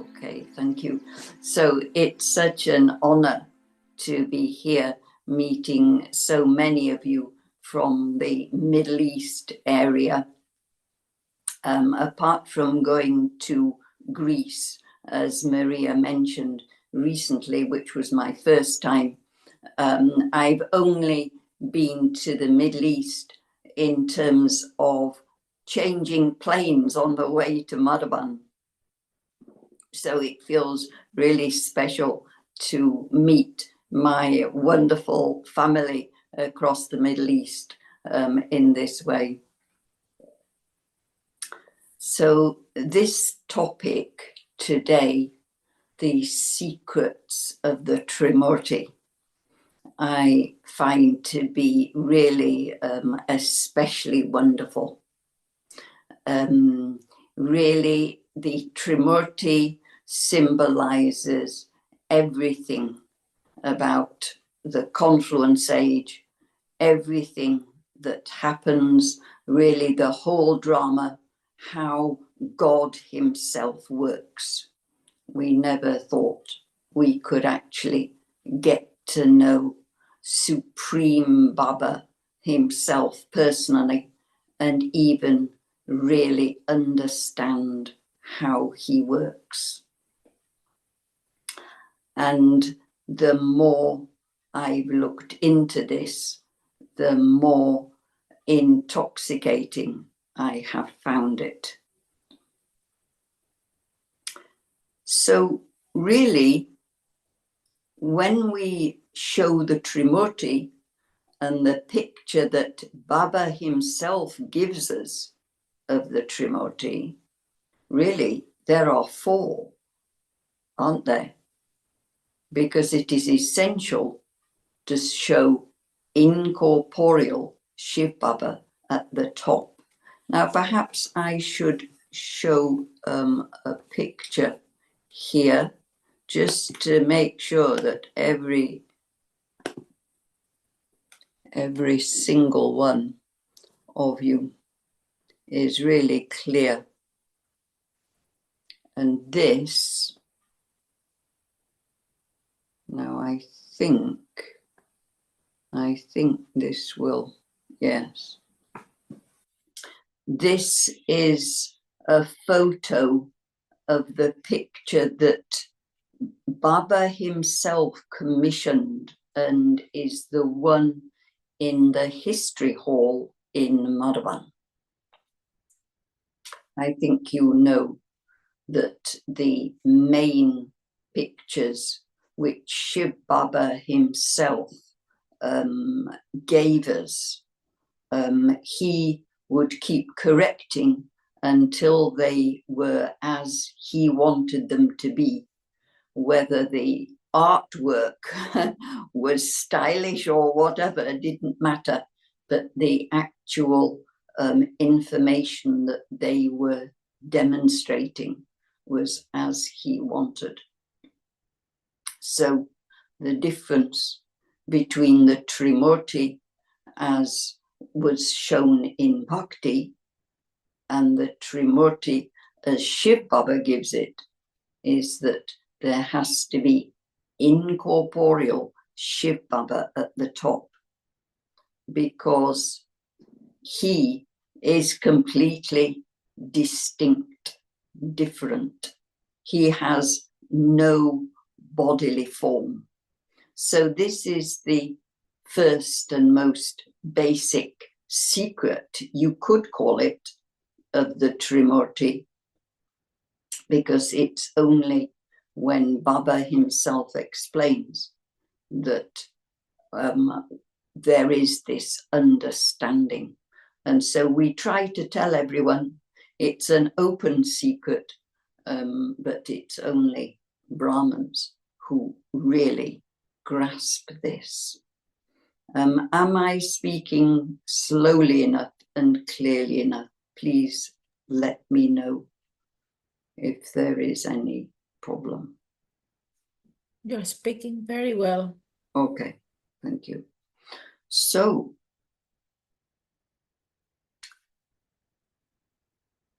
Okay, thank you. So it's such an honor to be here meeting so many of you from the Middle East area. Apart from going to Greece, as Maria mentioned recently, which was my first time, I've only been to the Middle East in terms of changing planes on the way to Madhavan. So it feels really special to meet my wonderful family across the Middle East in this way. So this topic today, the secrets of the Trimurti, I find to be really especially wonderful. Really, the Trimurti symbolizes everything about the confluence age, everything that happens, really the whole drama, how God himself works. We never thought we could actually get to know Supreme Baba himself personally and even really understand how he works. And the more I've looked into this, the more intoxicating I have found it. So really, when we show the Trimurti and the picture that Baba himself gives us of the Trimurti, really, there are four, aren't there? Because it is essential to show incorporeal Shiv Baba at the top. Now, perhaps I should show a picture here just to make sure that every single one of you is really clear. And this, now I think this will, yes. This is a photo of the picture that Baba himself commissioned and is the one in the history hall in Madhavan. I think you know that the main pictures which Shiv Baba himself gave us, he would keep correcting until they were as he wanted them to be. Whether the artwork was stylish or whatever, it didn't matter, but the actual information that they were demonstrating was as he wanted. So the difference between the Trimurti as was shown in Bhakti and the Trimurti as Shiv Baba gives it is that there has to be incorporeal Shiv Baba at the top, because he is completely distinct, different. He has no bodily form. So this is the first and most basic secret, you could call it, of the Trimurti, because it's only when Baba himself explains that there is this understanding. And so we try to tell everyone it's an open secret, but it's only Brahmins who really grasp this. Am I speaking slowly enough and clearly enough? Please let me know if there is any problem. You're speaking very well. Okay, thank you. So,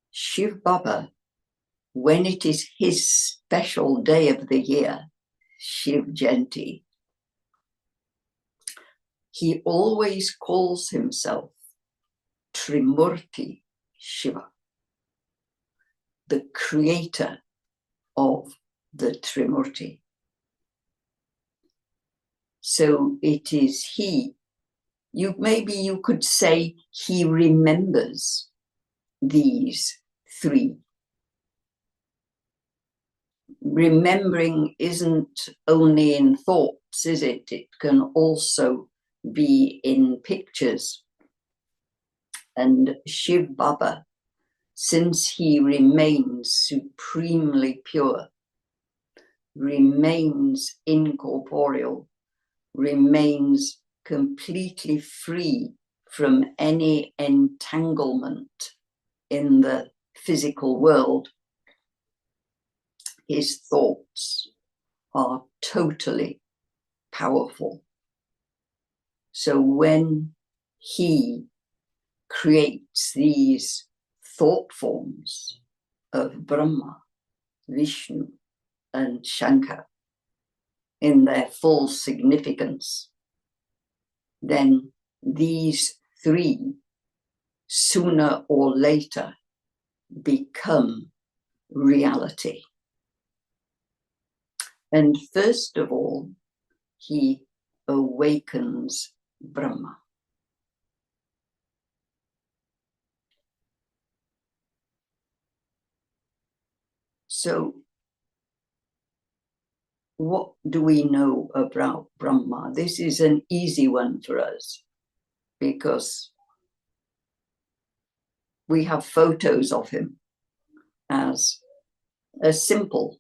Shiv Baba when it is his special day of the year, Shiv Jayanti, he always calls himself Trimurti Shiva, the creator of the Trimurti. So it is he. Maybe you could say he remembers these three. Remembering isn't only in thoughts, is it? It can also be in pictures. And Shiv Baba, since he remains supremely pure, remains incorporeal, remains completely free from any entanglement in the physical world, his thoughts are totally powerful. So when he creates these thought forms of Brahma, Vishnu, and Shankar in their full significance, then these three, sooner or later, become reality. And first of all, he awakens Brahma. So, what do we know about Brahma? This is an easy one for us because we have photos of him as a simple,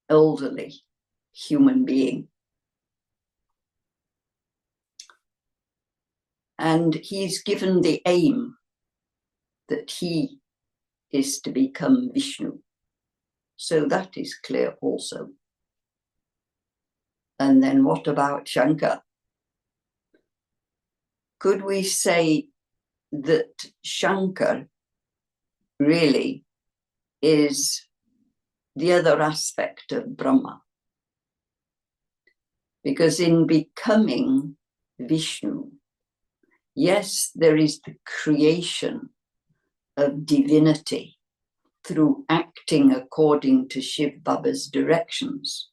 elderly human being. And he's given the aim that he is to become Vishnu. So that is clear also. And then what about Shankar? Could we say that Shankar really is the other aspect of Brahma? Because in becoming Vishnu, yes, there is the creation of divinity through acting according to Shiv Baba's directions.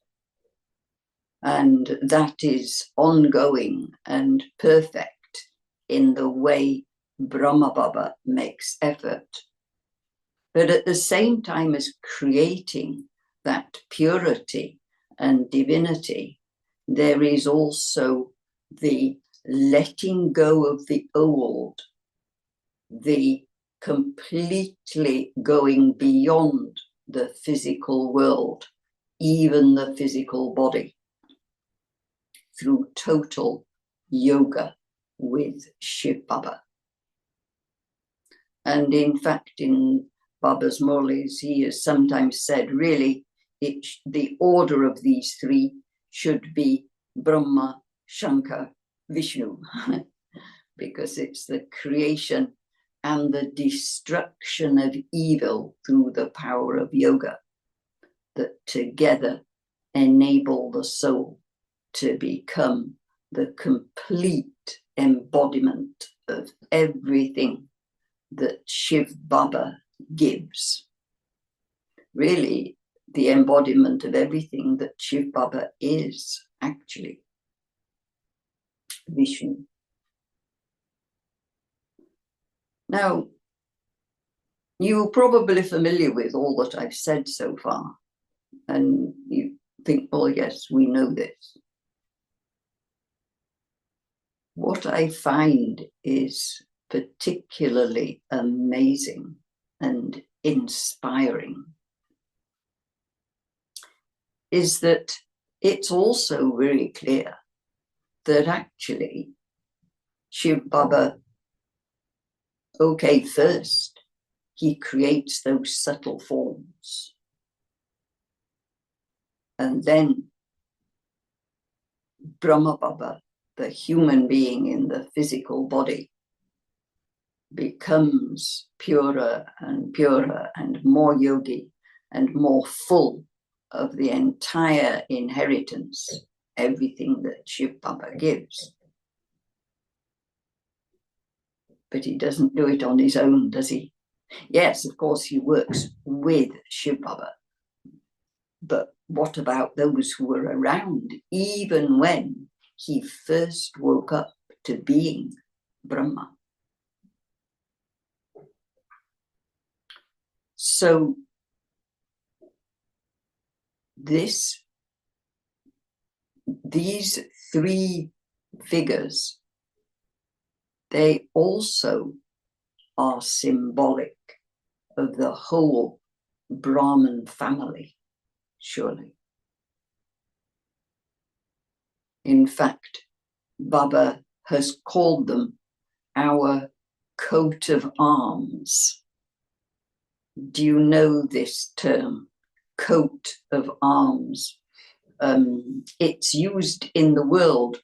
And that is ongoing and perfect in the way Brahma Baba makes effort. But at the same time as creating that purity and divinity, there is also the letting go of the old, the completely going beyond the physical world, even the physical body, through total yoga with Shiv Baba. And in fact, in Baba's Murlis, he has sometimes said, really, the order of these three should be Brahma, Shankar, Vishnu, because it's the creation and the destruction of evil through the power of yoga that together enable the soul to become the complete embodiment of everything that Shiv Baba gives. Really, the embodiment of everything that Shiv Baba is actually Vishnu. Now, you're probably familiar with all that I've said so far, and you think, well, yes, we know this. What I find is particularly amazing and inspiring is that it's also very clear that actually Shiv Baba, okay, first he creates those subtle forms, and then Brahma Baba, the human being in the physical body, becomes purer and purer and more yogi and more full of the entire inheritance, everything that Shiv Baba gives. But he doesn't do it on his own, does he? Yes, of course, he works with Shiv Baba. But what about those who were around, even when he first woke up to being Brahma? So these three figures, they also are symbolic of the whole Brahman family, surely. In fact, Baba has called them our coat of arms. Do you know this term, coat of arms? It's used in the world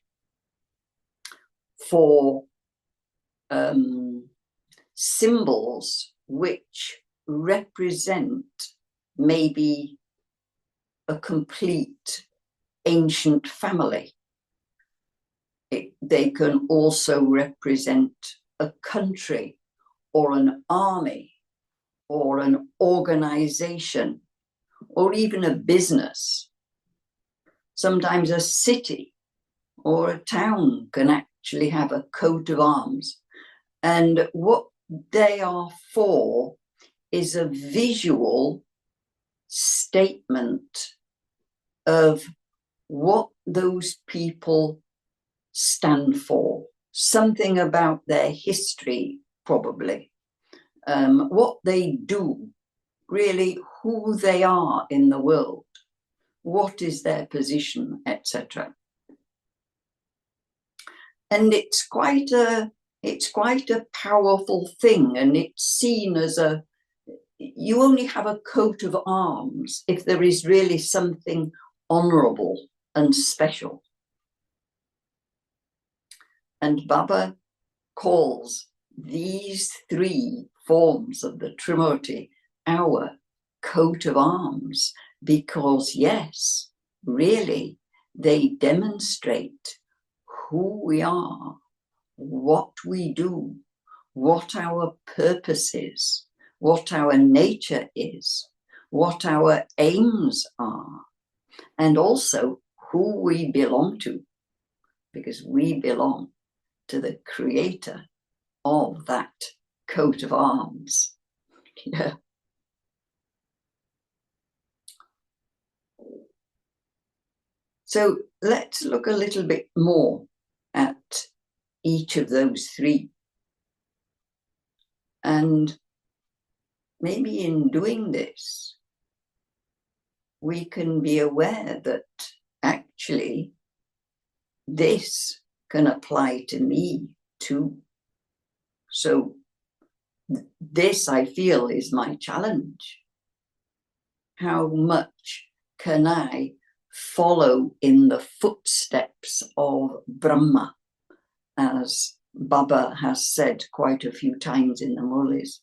for symbols which represent maybe a complete ancient family. They can also represent a country or an army or an organization or even a business. Sometimes a city or a town can actually have a coat of arms. And what they are for is a visual statement of what those people stand for, something about their history, probably, what they do, really who they are in the world, what is their position, etc. And it's quite a powerful thing, and it's seen as you only have a coat of arms if there is really something honorable and special. And Baba calls these three forms of the Trimurti our coat of arms because, yes, really, they demonstrate who we are, what we do, what our purpose is, what our nature is, what our aims are, and also who we belong to, because we belong to the creator of that coat of arms. Yeah. So let's look a little bit more at each of those three. And maybe in doing this, we can be aware that actually this can apply to me too. So this, I feel, is my challenge. How much can I follow in the footsteps of Brahma, as Baba has said quite a few times in the Murlis?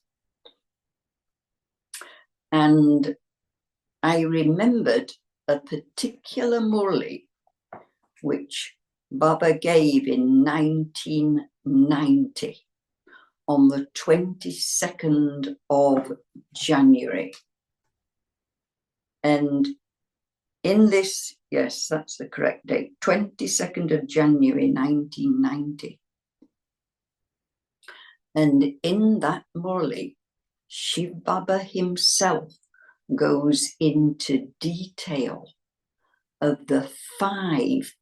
And I remembered a particular Murli which Baba gave in 1990 on the 22nd of January. And in this, yes, that's the correct date, 22nd of January 1990. And in that Murli, Shiv Baba himself goes into detail of the 5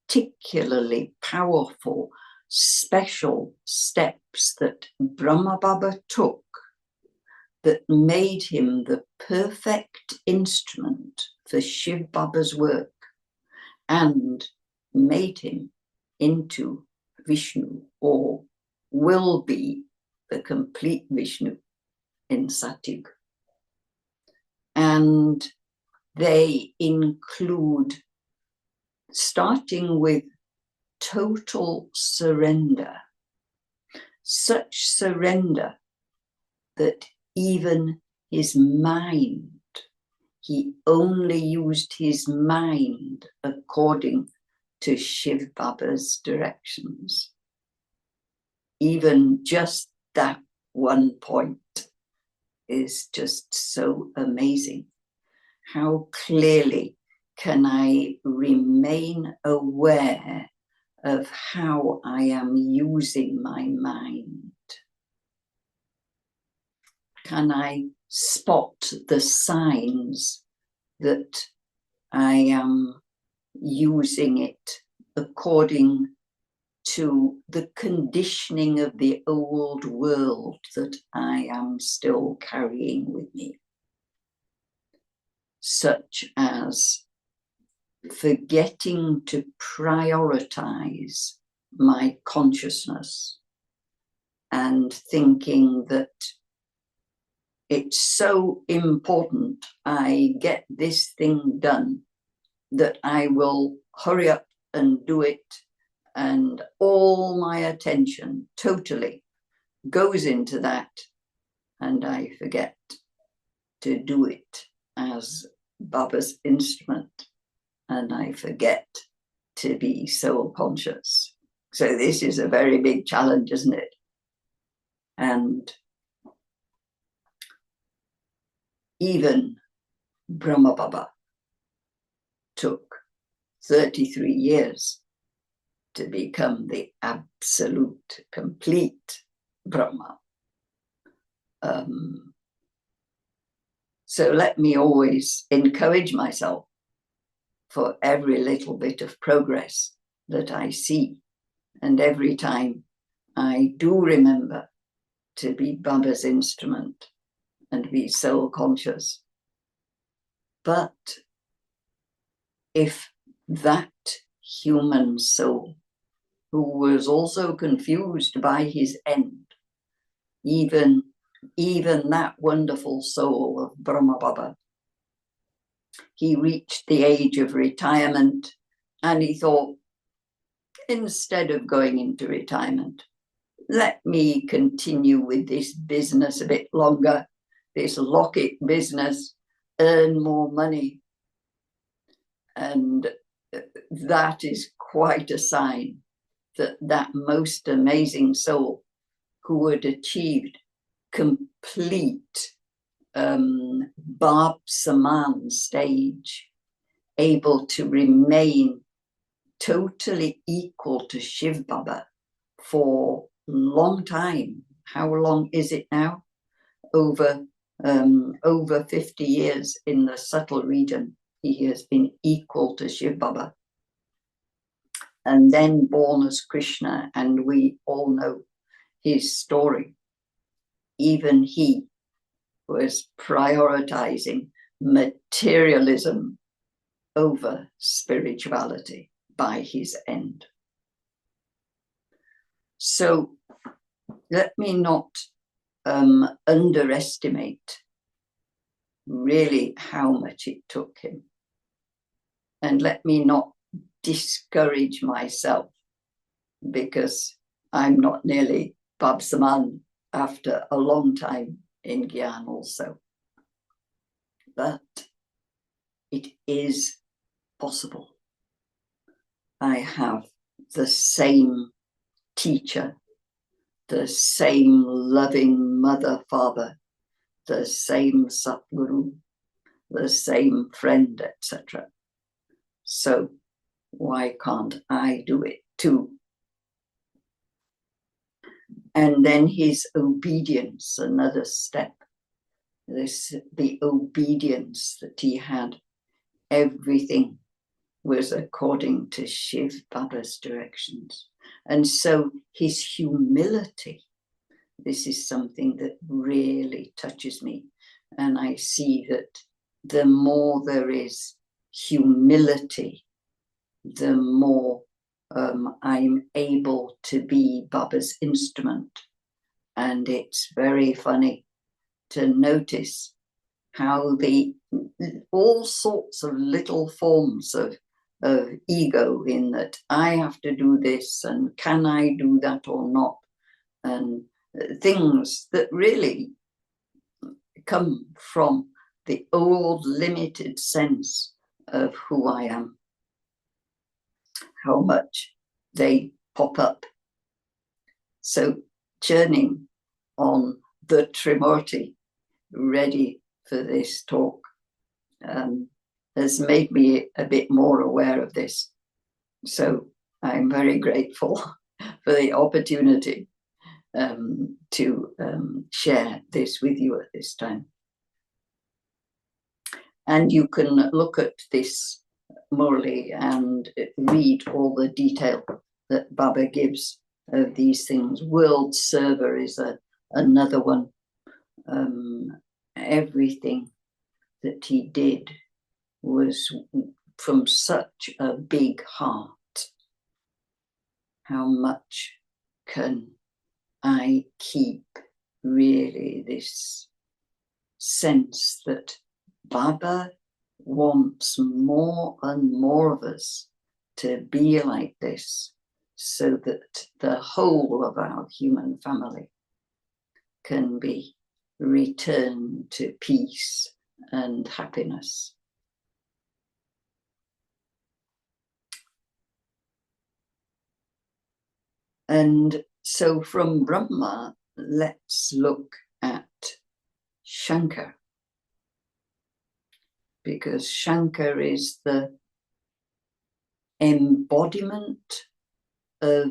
particularly powerful, special steps that Brahma Baba took that made him the perfect instrument for Shiv Baba's work and made him into Vishnu, or will be the complete Vishnu in Satyug. And they include, starting with total surrender, such surrender that even his mind He only used his mind according to Shiv Baba's directions. Even just that one point is just so amazing. How clearly can I remain aware of how I am using my mind? Can I spot the signs that I am using it according to the conditioning of the old world that I am still carrying with me, such as forgetting to prioritize my consciousness and thinking that it's so important I get this thing done that I will hurry up and do it, and all my attention totally goes into that, and I forget to do it as Baba's instrument, and I forget to be soul conscious. So this is a very big challenge, isn't it? And even Brahma Baba took 33 years to become the absolute, complete Brahma. So let me always encourage myself for every little bit of progress that I see. And every time I do remember to be Baba's instrument and be soul conscious. But if that human soul, who was also confused by his end, even that wonderful soul of Brahma Baba, he reached the age of retirement and he thought, instead of going into retirement, let me continue with this business a bit longer, this locket business, earn more money. And that is quite a sign that that most amazing soul who had achieved complete Bab Saman stage, able to remain totally equal to Shiv Baba for a long time. How long is it now? Over 50 years in the subtle region, he has been equal to Shiv Baba. And then born as Krishna, and we all know his story. Even he was prioritizing materialism over spirituality by his end. So let me not underestimate really how much it took him. And let me not discourage myself because I'm not nearly Bab Saman after a long time in Gyan also. But it is possible. I have the same teacher, the same loving mother, father, the same Satguru, the same friend, etc. So why can't I do it too? And then his obedience, another step. The obedience that he had, everything was according to Shiv Baba's directions. And so his humility, this is something that really touches me. And I see that the more there is humility, the more I'm able to be Baba's instrument. And it's very funny to notice how all sorts of little forms of ego, in that I have to do this and can I do that or not, and things that really come from the old limited sense of who I am, how much they pop up. So churning on the Trimurti, ready for this talk, has made me a bit more aware of this. So I'm very grateful for the opportunity to share this with you at this time. And you can look at this Murli and read all the detail that Baba gives of these things. World server is another one. Everything that he did was from such a big heart. How much can I keep really this sense that Baba wants more and more of us to be like this, so that the whole of our human family can be returned to peace and happiness. And so from Brahma, let's look at Shankar, because Shankar is the embodiment of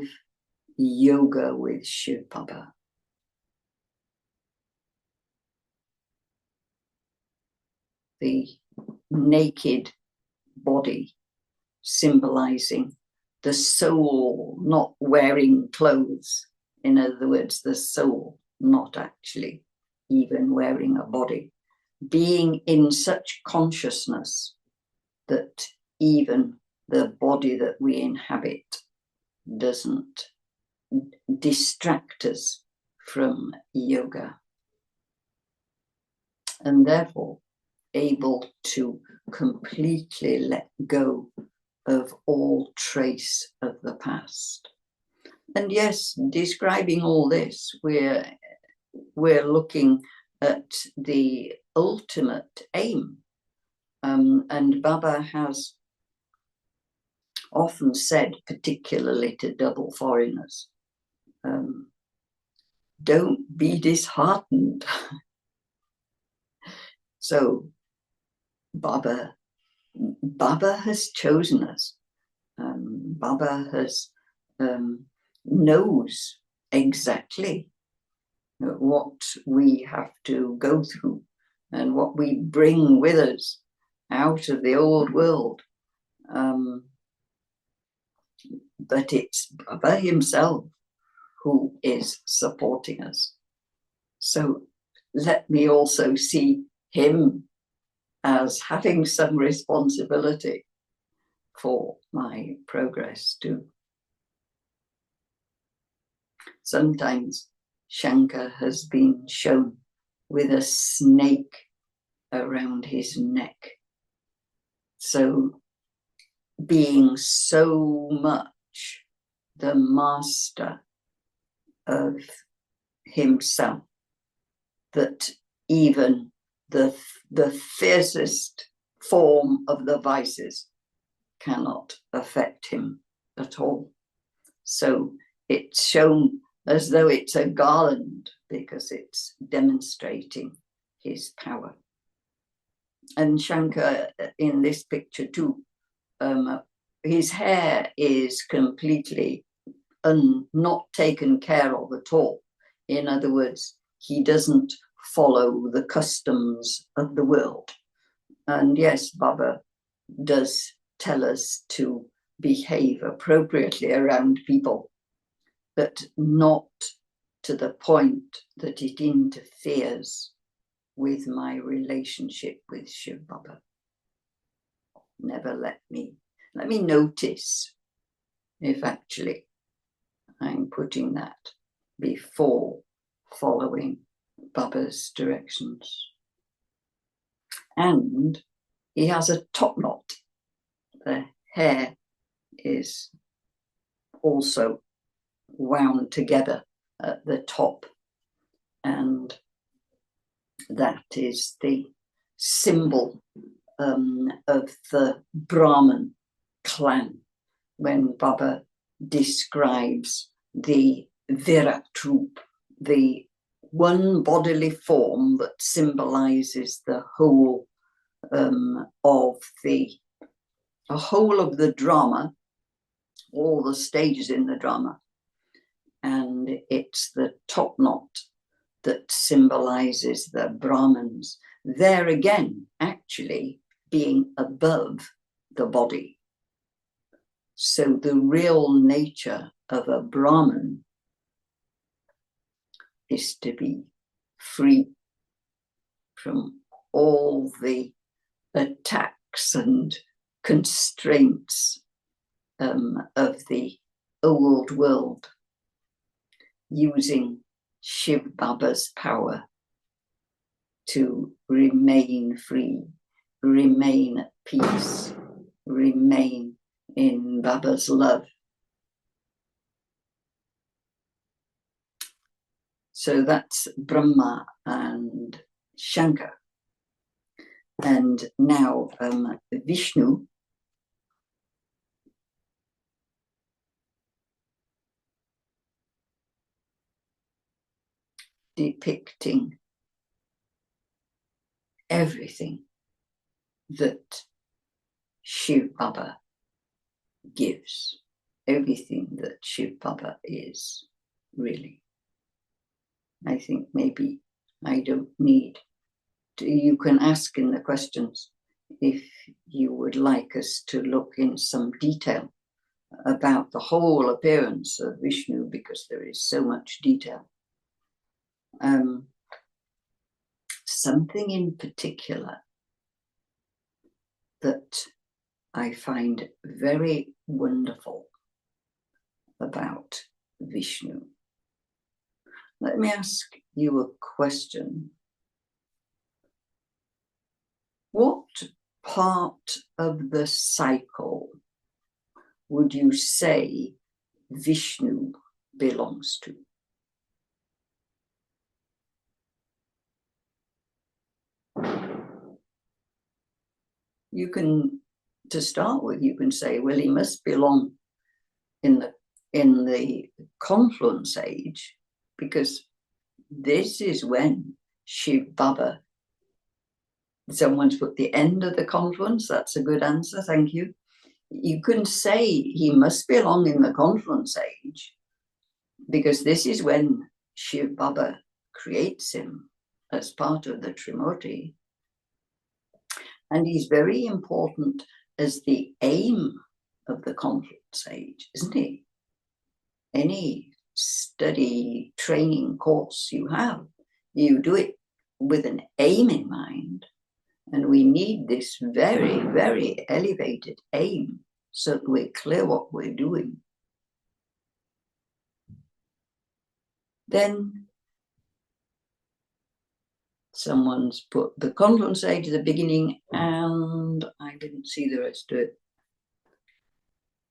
yoga with Shiv Baba. The naked body symbolizing the soul not wearing clothes. In other words, the soul not actually even wearing a body. Being in such consciousness that even the body that we inhabit doesn't distract us from yoga. And therefore, able to completely let go of all trace of the past. And yes, describing all this, we're looking at the ultimate aim. And Baba has often said, particularly to double foreigners, don't be disheartened. So Baba has chosen us. Baba has knows exactly what we have to go through and what we bring with us out of the old world. But it's Baba himself who is supporting us. So let me also see him as having some responsibility for my progress too. Sometimes Shankar has been shown with a snake around his neck. So being so much the master of himself that even the fiercest form of the vices cannot affect him at all. So it's shown as though it's a garland because it's demonstrating his power. And Shankar in this picture too, his hair is completely not taken care of at all. In other words, he doesn't follow the customs of the world. And yes, Baba does tell us to behave appropriately around people, but not to the point that it interferes with my relationship with Shiv Baba. Never let me notice if actually I'm putting that before following Baba's directions. And he has a top knot. The hair is also wound together at the top, and that is the symbol of the Brahman clan when Baba describes the Virat Roop, the one bodily form that symbolizes the whole of the drama, all the stages in the drama. And it's the top knot that symbolizes the Brahmins. There again, actually being above the body. So the real nature of a Brahmin is to be free from all the attacks and constraints of the old world, using Shiv Baba's power to remain free, remain at peace, remain in Baba's love. So that's Brahma and Shankar. And now Vishnu, depicting everything that Shiv Baba gives, everything that Shiv Baba is, really. I think maybe I don't need to, you can ask in the questions if you would like us to look in some detail about the whole appearance of Vishnu, because there is so much detail. Something in particular that I find very wonderful about Vishnu. Let me ask you a question. What part of the cycle would you say Vishnu belongs to? You can, to start with, you can say, well, he must belong in the confluence age, because this is when Shiv Baba, someone's put the end of the confluence, that's a good answer, thank you. You can say he must belong in the confluence age, because this is when Shiv Baba creates him as part of the Trimurti. And he's very important as the aim of the confluence age, isn't he? Any study, training course you have, you do it with an aim in mind. And we need this very, very elevated aim so that we're clear what we're doing. Then someone's put the confluence age at the beginning, and I didn't see the rest of it.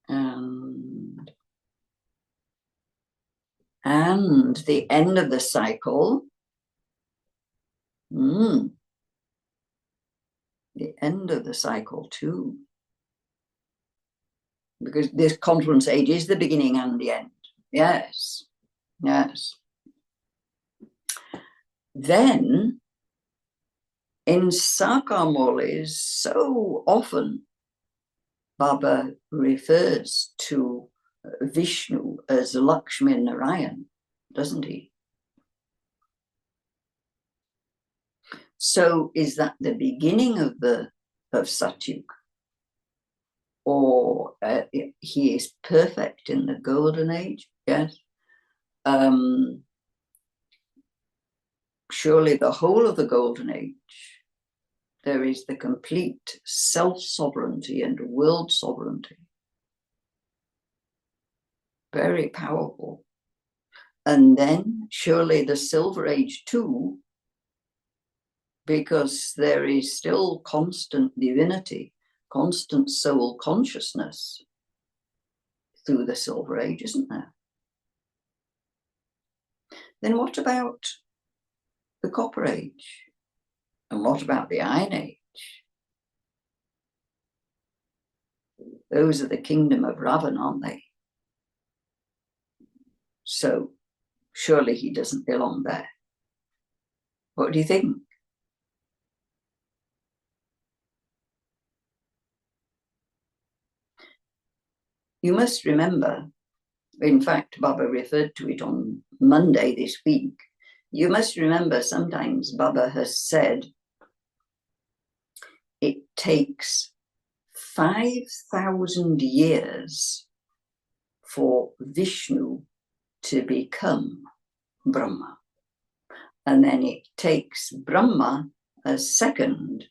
And the end of the cycle. The end of the cycle too. Because this confluence age is the beginning and the end. Yes, yes. Then in Sakamulis, so often Baba refers to Vishnu as Lakshmi Narayan, doesn't he? So is that the beginning of Satyug? Or he is perfect in the golden age? Yes. Surely the whole of the golden age, there is the complete self-sovereignty and world sovereignty. Very powerful. And then surely the silver age too, because there is still constant divinity, constant soul consciousness through the silver age, isn't there? Then what about the copper age? And what about the Iron Age? Those are the kingdom of Ravan, aren't they? So surely he doesn't belong there. What do you think? You must remember, in fact, Baba referred to it on Monday this week. You must remember sometimes Baba has said it takes 5,000 years for Vishnu to become Brahma. And then it takes Brahma a second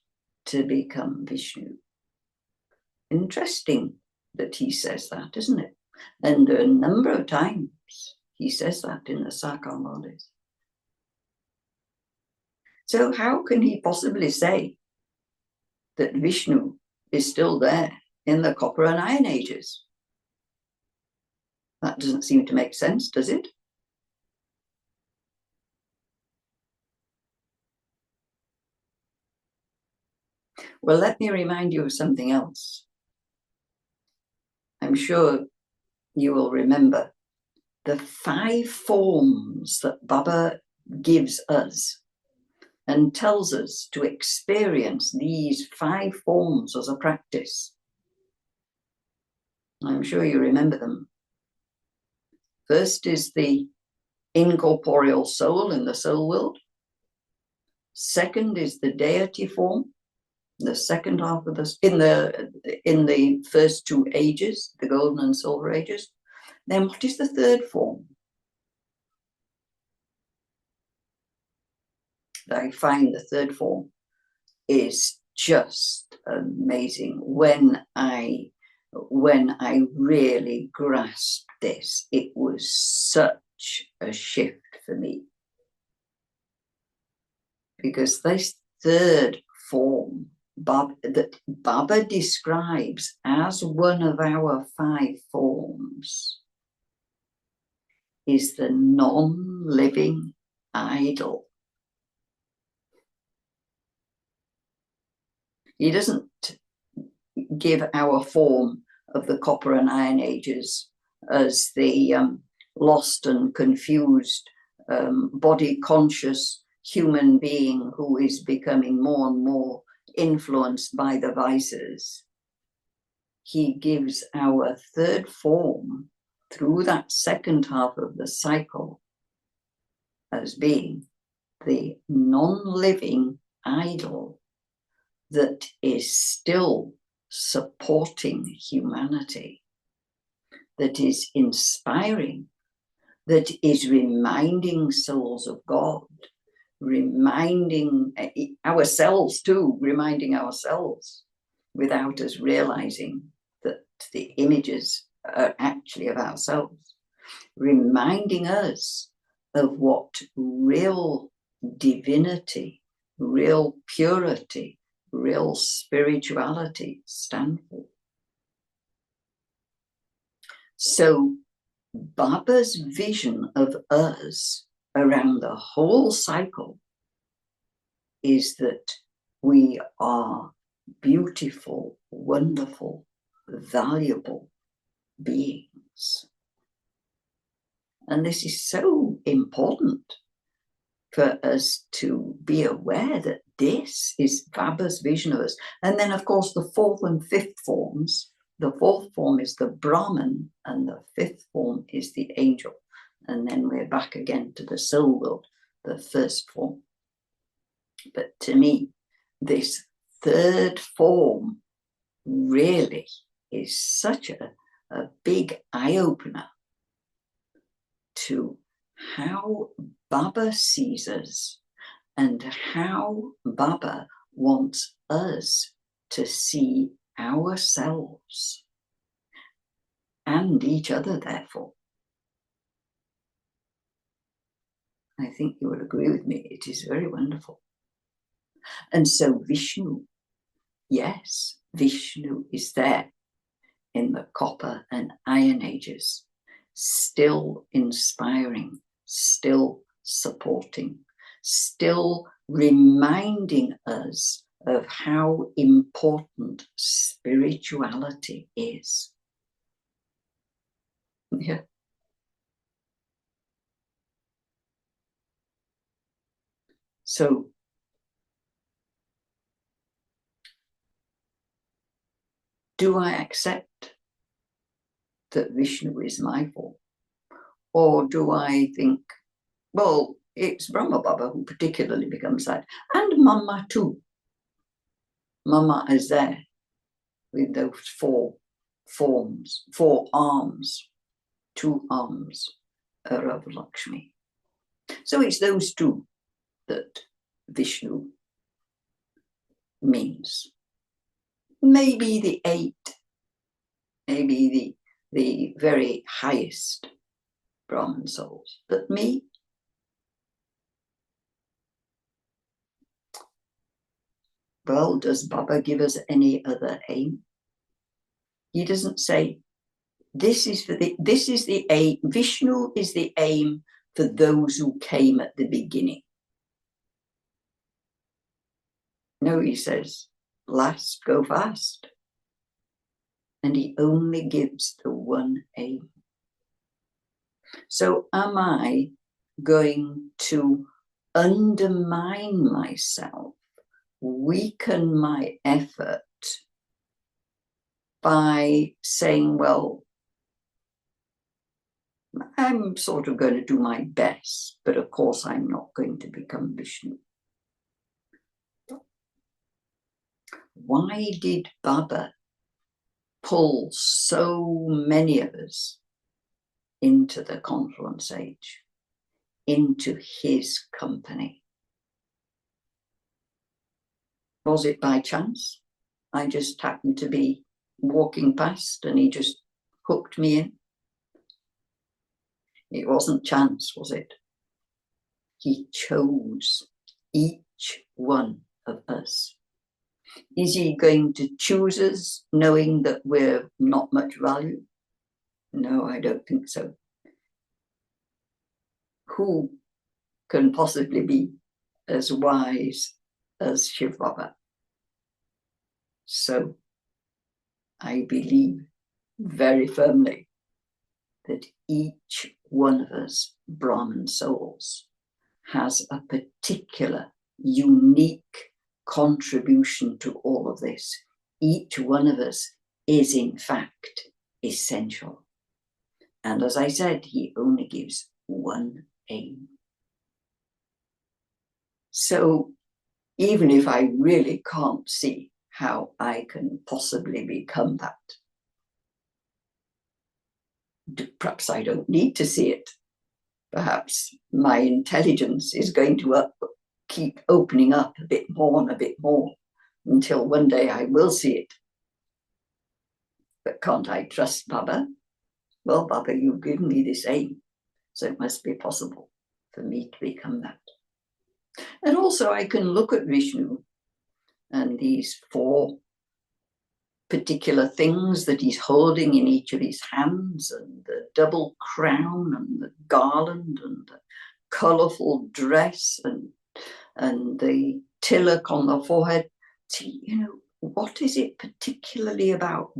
to become Vishnu. Interesting that he says that, isn't it? And a number of times he says that in the Sakarmalis. So how can he possibly say that Vishnu is still there in the Copper and Iron Ages? That doesn't seem to make sense, does it? Well, let me remind you of something else. I'm sure you will remember the 5 forms that Baba gives us and tells us to experience these 5 forms as a practice. I'm sure you remember them. First is the incorporeal soul in the soul world. Second is the deity form, the second half of this in the first 2 ages, the golden and silver ages. Then what is the third form? I find the third form is just amazing. When I really grasped this, it was such a shift for me. Because this third form that Baba describes as one of our 5 forms is the non-living idol. He doesn't give our form of the Copper and Iron Ages as the lost and confused body-conscious human being who is becoming more and more influenced by the vices. He gives our third form through that second half of the cycle as being the non-living idol that is still supporting humanity, that is inspiring, that is reminding souls of God, reminding ourselves too, reminding ourselves without us realizing that the images are actually of ourselves, reminding us of what real divinity, real purity, real spirituality stand for. So Baba's vision of us around the whole cycle is that we are beautiful, wonderful, valuable beings. And this is so important for us to be aware that this is Baba's vision of us. And then, of course, the 4th and 5th forms. The 4th form is the Brahman, and the 5th form is the angel. And then we're back again to the soul world, the 1st form. But to me, this 3rd form really is such a big eye-opener to how Baba sees us and how Baba wants us to see ourselves and each other, therefore. I think you will agree with me, it is very wonderful. And so Vishnu, yes, Vishnu is there in the Copper and Iron Ages, still inspiring, still supporting, still reminding us of how important spirituality is. Yeah. So do I accept that Vishnu is my form? Or do I think, well, it's Brahma Baba who particularly becomes that, and Mama too. Mama is there with those 4 forms, 4 arms, 2 arms of Lakshmi. So it's those 2 that Vishnu means. Maybe the 8, maybe the very highest Brahman souls, but me, well, does Baba give us any other aim? He doesn't say, this is the aim. Vishnu is the aim for those who came at the beginning. No, he says, last go fast. And he only gives the one aim. So am I going to undermine myself, weaken my effort by saying, well, I'm sort of going to do my best, but of course I'm not going to become Vishnu? Why did Baba pull so many of us into the confluence age, into his company? Was it by chance? I just happened to be walking past and he just hooked me in? It wasn't chance, was it? He chose each one of us. Is he going to choose us knowing that we're not much value? No, I don't think so. Who can possibly be as wise as Shiv Baba? So I believe very firmly that each one of us Brahman souls has a particular, unique contribution to all of this. Each one of us is in fact essential. And as I said, he only gives one aim. So even if I really can't see how I can possibly become that, perhaps I don't need to see it. Perhaps my intelligence is going to keep opening up a bit more and a bit more until one day I will see it. But can't I trust Baba? Well, Baba, you've given me this aim, so it must be possible for me to become that. And also I can look at Vishnu and these 4 particular things that he's holding in each of his hands, and the double crown and the garland and the colourful dress and the tilak on the forehead. See, what is it particularly about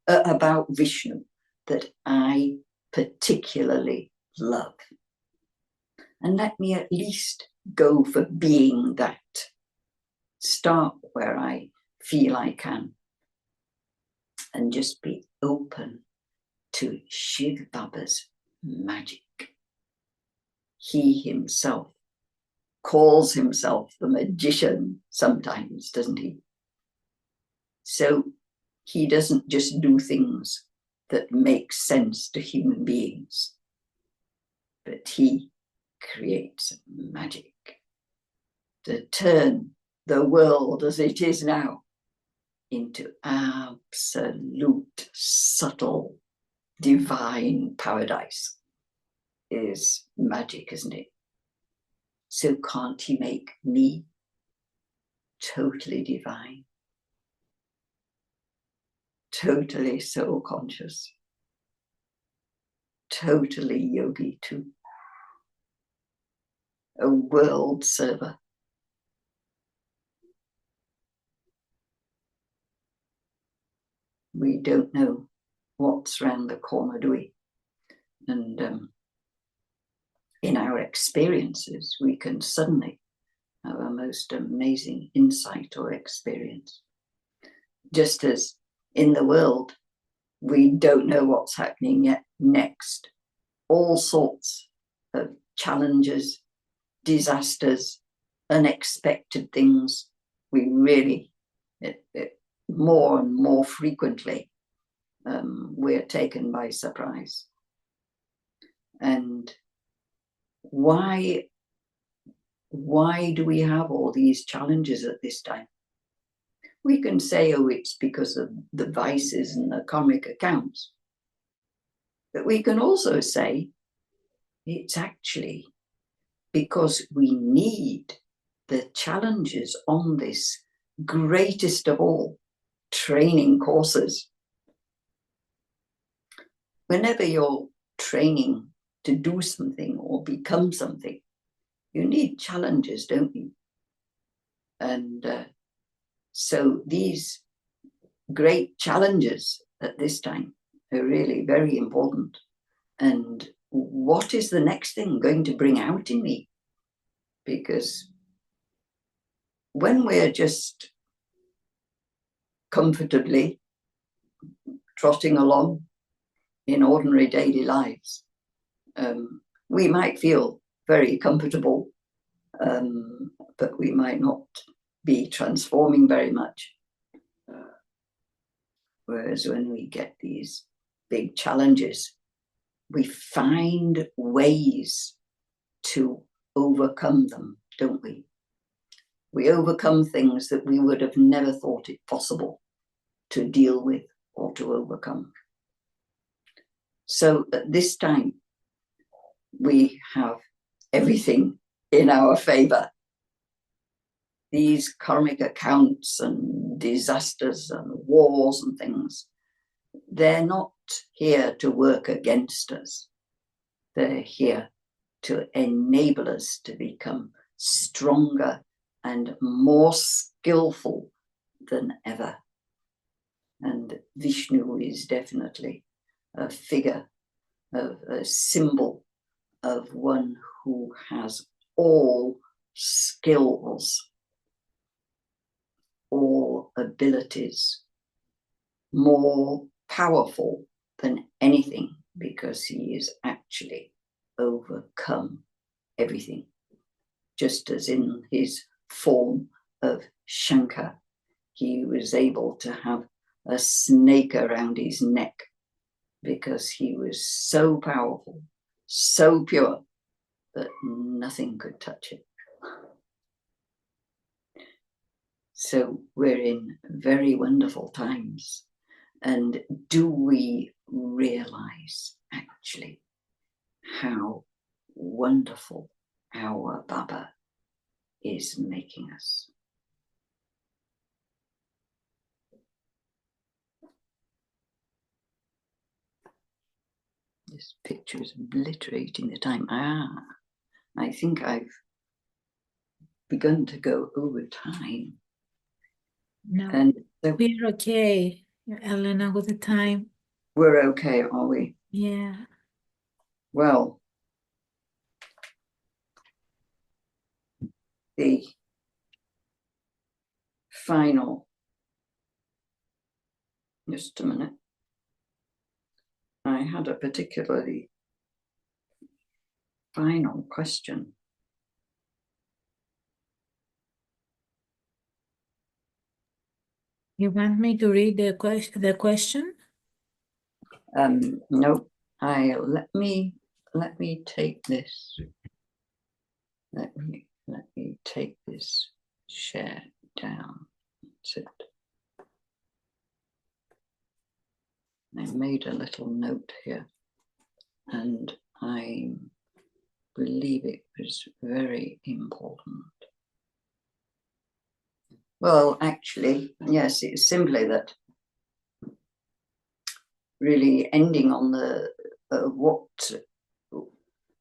about Vishnu that I particularly love? And let me at least go for being that. Start where I feel I can. And just be open to Shiv Baba's magic. He himself calls himself the magician sometimes, doesn't he? So he doesn't just do things that make sense to human beings, but he creates magic to turn the world as it is now into absolute, subtle, divine paradise. Is magic, isn't it? So can't he make me totally divine, totally soul conscious, totally yogi too, a world server, we don't know what's round the corner, do we? And in our experiences, we can suddenly have a most amazing insight or experience. Just as in the world, we don't know what's happening yet next. All sorts of challenges, disasters, unexpected things. We really, more and more frequently, we're taken by surprise. And why do we have all these challenges at this time? We can say, oh, it's because of the vices and the karmic accounts. But we can also say it's actually because we need the challenges on this greatest of all training courses. Whenever you're training to do something or become something, you need challenges, don't you? And so these great challenges at this time are really very important. And what is the next thing going to bring out in me? Because when we're just comfortably trotting along in ordinary daily lives, we might feel very comfortable, but we might not be transforming very much. Whereas when we get these big challenges, we find ways to overcome them, don't we? We overcome things that we would have never thought it possible to deal with or to overcome. So at this time, we have everything in our favor. These karmic accounts and disasters and wars and things, they're not here to work against us. They're here to enable us to become stronger and more skillful than ever. And Vishnu is definitely a figure, a symbol of one who has all skills, all abilities, more powerful than anything, because he is actually overcome everything. Just as in his form of Shankar, he was able to have a snake around his neck because he was so powerful, so pure, that nothing could touch it. So we're in very wonderful times. And do we realize actually how wonderful our Baba is making us? This picture is obliterating the time. I think I've begun to go over time. No, And so we're okay, Helena, with the time. we're okay, are we? Yeah. Well, the final, just a minute. I had a particularly final question. You want me to read the question? No, let me take this. Let me take this share down. That's it. I made a little note here, and I believe it was very important. Well, actually, yes, it's simply that really ending on the what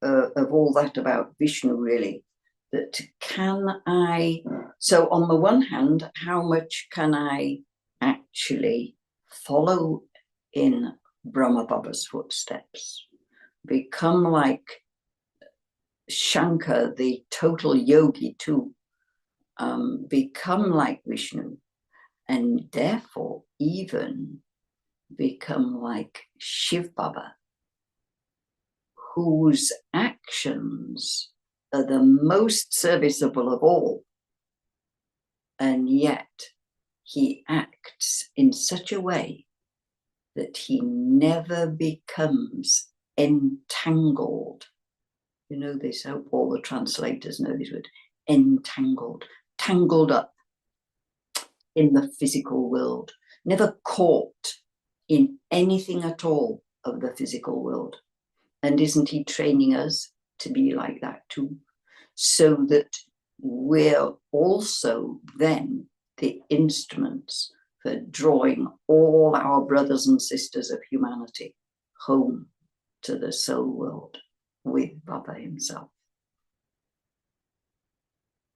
of all that about Vishnu, really, that can I, so on the one hand, how much can I actually follow in Brahma Baba's footsteps. Become like Shankar, the total yogi too. Become like Vishnu, and therefore even become like Shiv Baba, whose actions are the most serviceable of all, and yet he acts in such a way that he never becomes entangled. You know this, I hope all the translators know this word, entangled, tangled up in the physical world, never caught in anything at all of the physical world. And isn't he training us to be like that too? So that we're also then the instruments for drawing all our brothers and sisters of humanity home to the soul world with Baba himself.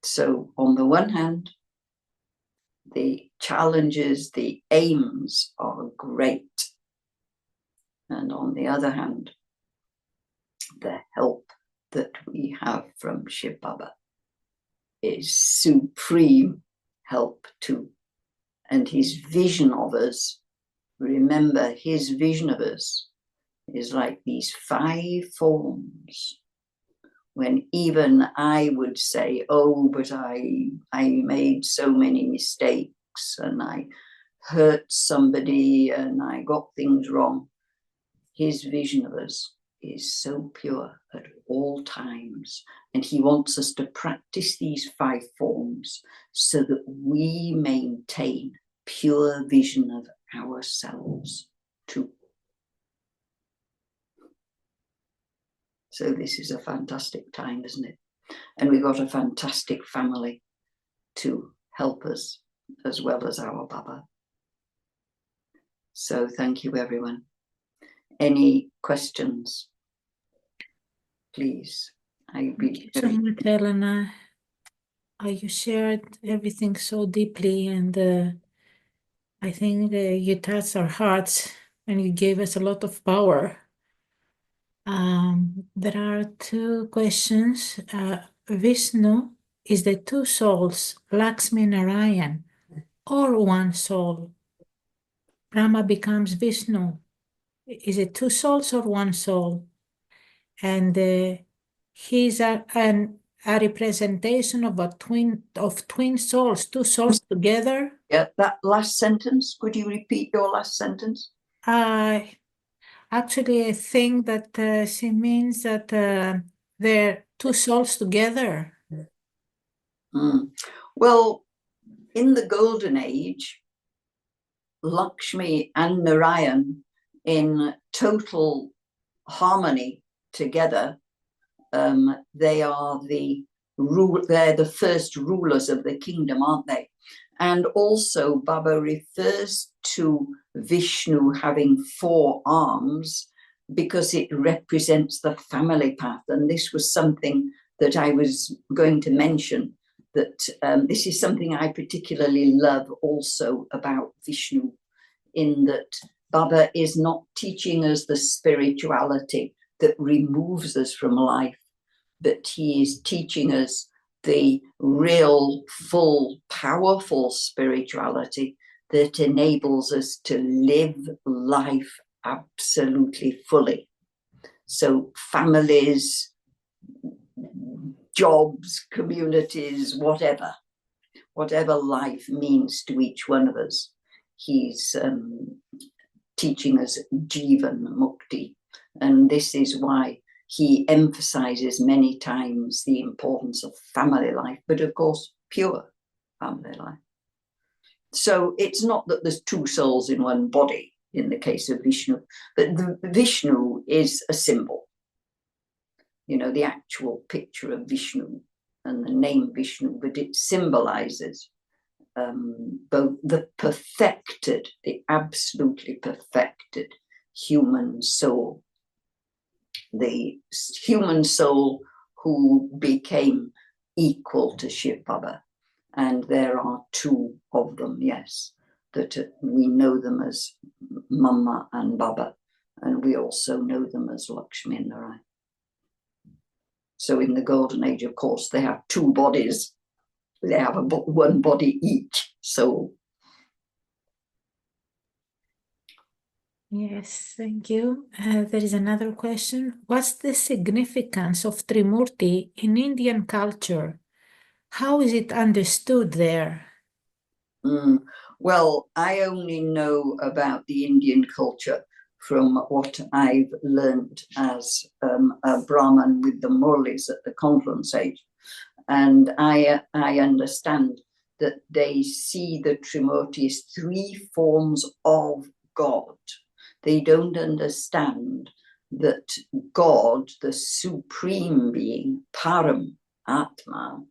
So on the one hand, the challenges, the aims are great. And on the other hand, the help that we have from Shiv Baba is supreme help too. And his vision of us, remember, his vision of us is like these 5 forms. When even I would say, oh, but I made so many mistakes and I hurt somebody and I got things wrong. His vision of us is so pure at all times. And he wants us to practice these 5 forms so that we maintain pure vision of ourselves too. So this is a fantastic time, isn't it? And we've got a fantastic family to help us as well as our Baba. So thank you, everyone. Any questions? Please. Thank you so much, Helena. You shared everything so deeply, and I think you touched our hearts and you gave us a lot of power. There are 2 questions. Vishnu is the 2 souls, Lakshmi Narayan, or one soul? Brahma becomes Vishnu. Is it 2 souls or one soul? And he's a representation of twin souls, 2 souls together. Yeah, that last sentence, could you repeat your last sentence? Actually, I think that she means that they're 2 souls together. Well, in the golden age, Lakshmi and Narayan in total harmony together, they are they're the first rulers of the kingdom, aren't they? And also Baba refers to Vishnu having 4 arms because it represents the family path. And this was something that I was going to mention, that this is something I particularly love also about Vishnu, in that Baba is not teaching us the spirituality that removes us from life, but he is teaching us the real, full, powerful spirituality that enables us to live life absolutely fully. So families, jobs, communities, whatever life means to each one of us, he's teaching us Jivan Mukti. And this is why he emphasizes many times the importance of family life, but of course, pure family life. So it's not that there's 2 souls in one body in the case of Vishnu, but the Vishnu is a symbol. You know, the actual picture of Vishnu and the name Vishnu, but it symbolizes both the perfected, the absolutely perfected human soul, the human soul who became equal to Shiv Baba. And there are 2 of them, yes. that we know them as Mama and Baba, and we also know them as Lakshmi and Narayan. So in the Golden Age, of course, they have two bodies. They have one body each. So Yes, thank you. There is another question. What's the significance of Trimurti in Indian culture? How is it understood there? Well, I only know about the Indian culture from what I've learned as a Brahmin with the Murlis at the Confluence Age. And I understand that they see the Trimurti as three forms of God. They don't understand that God, the supreme being, Param, Atma,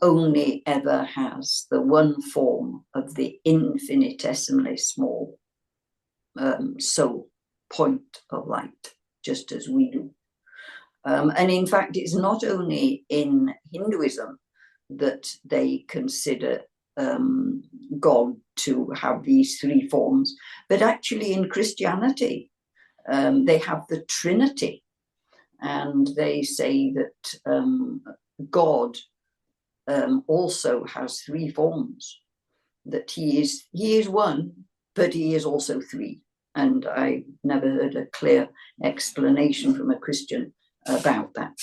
only ever has the one form of the infinitesimally small soul, point of light, just as we do. And in fact, it's not only in Hinduism that they consider God to have these three forms, but actually in Christianity, they have the Trinity, and they say that God also has three forms, that he is one, but he is also three. And I never heard a clear explanation from a Christian about that.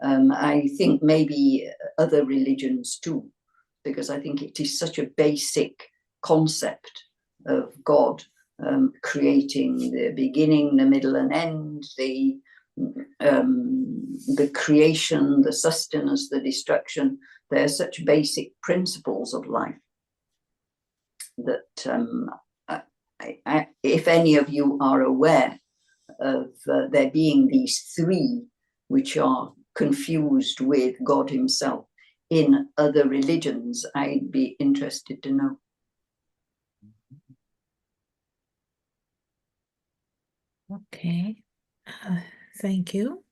I think maybe other religions too, because I think it is such a basic concept of God, creating the beginning, the middle and end, the creation, the sustenance, the destruction. They're such basic principles of life that if any of you are aware of there being these three which are confused with God himself in other religions, I'd be interested to know. Okay, thank you.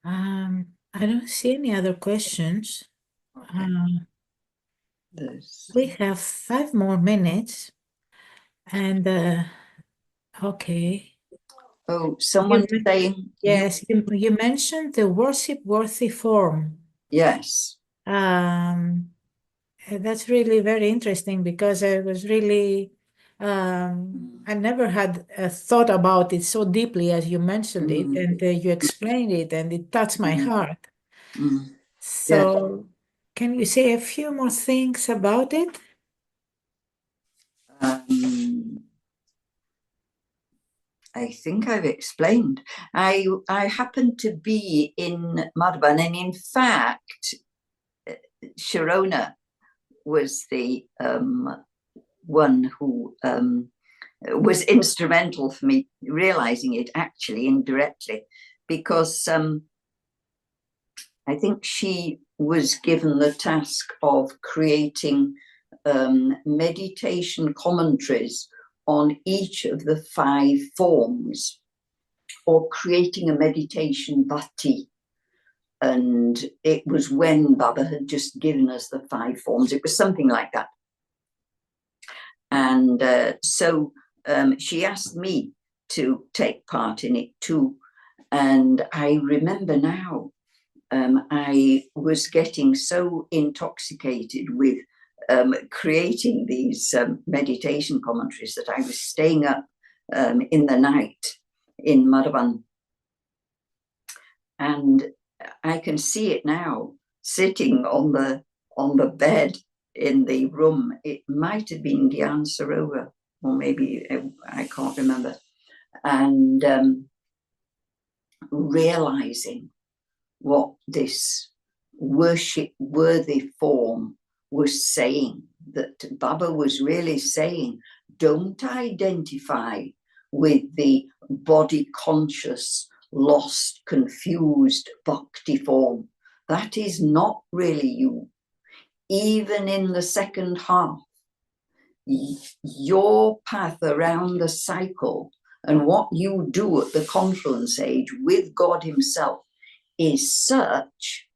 I don't see any other questions. Okay. We have 5 more minutes, and okay. Oh, someone saying yes. You mentioned the worship-worthy form. Yes. That's really very interesting, because I was really I never had thought about it so deeply as you mentioned it, and you explained it, and it touched my heart. So, can you say a few more things about it? I think I've explained. I happened to be in Madhavan, and in fact, Sharona was the one who was instrumental for me realizing it, actually indirectly, because I think she was given the task of creating meditation commentaries on each of the 5 forms, or creating a meditation bhatti. And it was when Baba had just given us the 5 forms. It was something like that. And so she asked me to take part in it too. And I remember now, I was getting so intoxicated with creating these meditation commentaries that I was staying up in the night in Madhavan. And I can see it now, sitting on the bed in the room. It might have been Dhyan Sarovar, or maybe I can't remember. And realizing what this worship-worthy form was saying, that Baba was really saying, don't identify with the body-conscious, lost, confused bhakti form. That is not really you. Even in the second half, your path around the cycle and what you do at the confluence age with God himself is such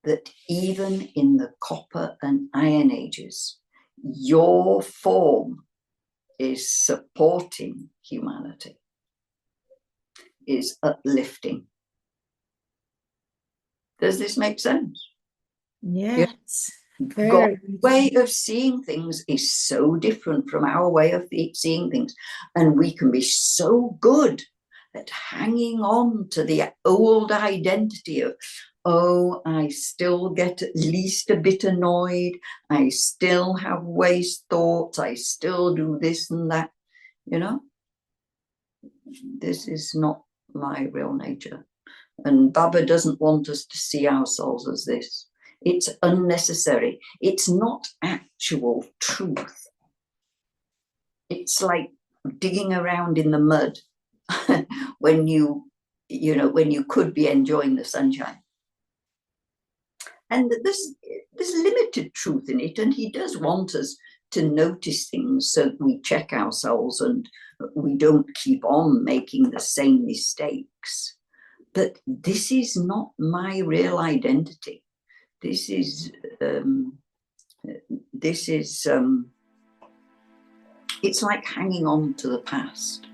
that even in the copper and iron ages, your form is supporting humanity, is uplifting. Does this make sense? Yes. God's way of seeing things is so different from our way of seeing things. And we can be so good at hanging on to the old identity of, oh, I still get at least a bit annoyed. I still have waste thoughts. I still do this and that. You know, this is not my real nature. And Baba doesn't want us to see ourselves as this. It's unnecessary. It's not actual truth. It's like digging around in the mud when you could be enjoying the sunshine. And there's limited truth in it, and he does want us to notice things so that we check ourselves and we don't keep on making the same mistakes. But this is not my real identity. This is it's like hanging on to the past.